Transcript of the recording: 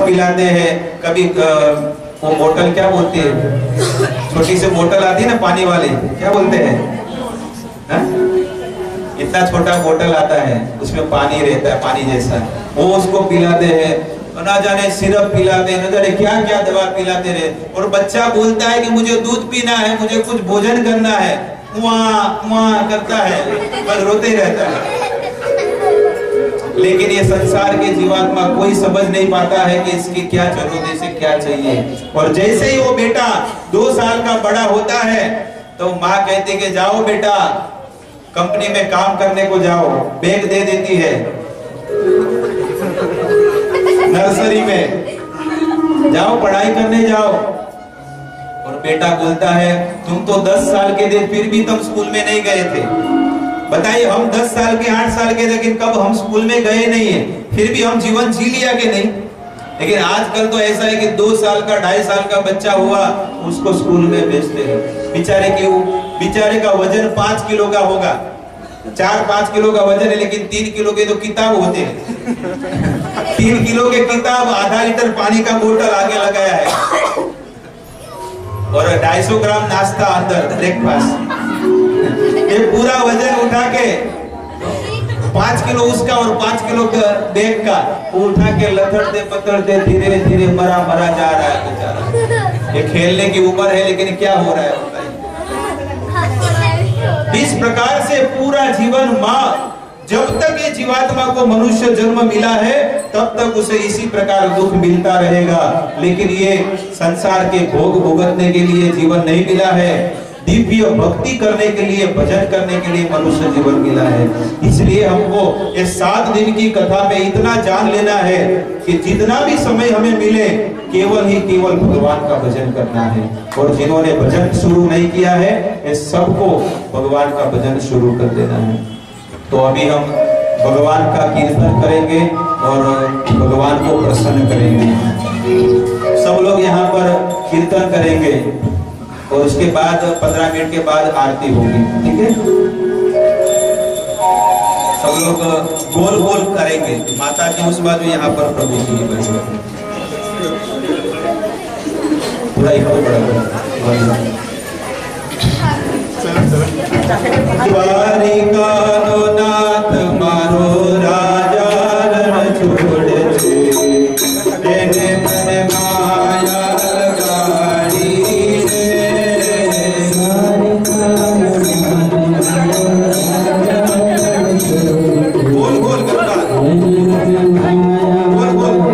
पिलाते हैं, कभी वो बोतल क्या बोलते हैं, छोटी सी बोतल आती है ना पानी वाली, क्या बोलते हैं, हा? इतना छोटा बोतल आता है, उसमें पानी रहता है, पानी जैसा, वो उसको पिलाते हैं, ना जाने सिरप पिलाते हैं, ना जाने क्या क्या दवा पिलाते रहे। और बच्चा बोलता है कि मुझे दूध पीना है, मुझे कुछ भोजन करना है, वहाँ करता है, बस रोते ही रहता है। लेकिन ये संसार के जीवात्मा कोई समझ नहीं पाता है कि इसकी क्या जरूरत है, इसे क्या चाहिए। और जैसे ही वो बेटा 2 साल का बड़ा होता है तो माँ कहती है कि जाओ बेटा कंपनी में काम करने को जाओ, बैग दे देती है, नर्सरी में जाओ पढ़ाई करने जाओ। और बेटा बोलता है तुम तो 10 साल के थे फिर भी तुम स्कूल में नहीं गए थे। बताइए, हम 10 साल के 8 साल के, लेकिन कब हम स्कूल में गए नहीं है, फिर भी हम जीवन जी लिया कि नहीं। लेकिन आजकल तो ऐसा है कि 2 साल का 2.5 साल का बच्चा हुआ उसको स्कूल में भेजते हैं। बेचारे का वजन 5 किलो का होगा, 4-5 किलो का वजन है, लेकिन 3 किलो के तो किताब होते हैं। 3 किलो के किताब, आधा लीटर पानी का बोतल आगे लगाया है और 250 ग्राम नाश्ता अंदर, ब्रेकफास्ट। ये पूरा वजन उठा के 5 किलो उसका और 5 किलो बैग का उठा के लथड़ते पथड़ते धीरे धीरे मरा जा रहा है बेचारा। ये खेलने की उम्र है, लेकिन क्या हो रहा है बताइए। इस प्रकार से पूरा जीवन माँ, जब तक ये जीवात्मा को मनुष्य जन्म मिला है तब तक उसे इसी प्रकार दुख मिलता रहेगा। लेकिन ये संसार के भोग भुगतने के लिए जीवन नहीं मिला है, दिव्य भक्ति करने के लिए, भजन करने के लिए मनुष्य जीवन मिला है। इसलिए हमको ये 7 दिन की कथा में इतना जान लेना है कि जितना भी समय हमें मिले केवल ही केवल भगवान का भजन करना है। और जिन्होंने भजन शुरू नहीं किया है ये सबको भगवान का भजन शुरू कर देना है। तो अभी हम भगवान का कीर्तन करेंगे और भगवान को प्रसन्न करेंगे। सब लोग यहाँ पर कीर्तन करेंगे और उसके बाद 15 मिनट के बाद आरती होगी, ठीक है। सब लोग गोल गोल करेंगे, माता जी उस बाजू, यहाँ पर प्रभु जी बैठे, पूरा ही नाथ मारो राजा रण छोड़ तेने मन माया लगाड़ी गोल गोल करता गोल गोल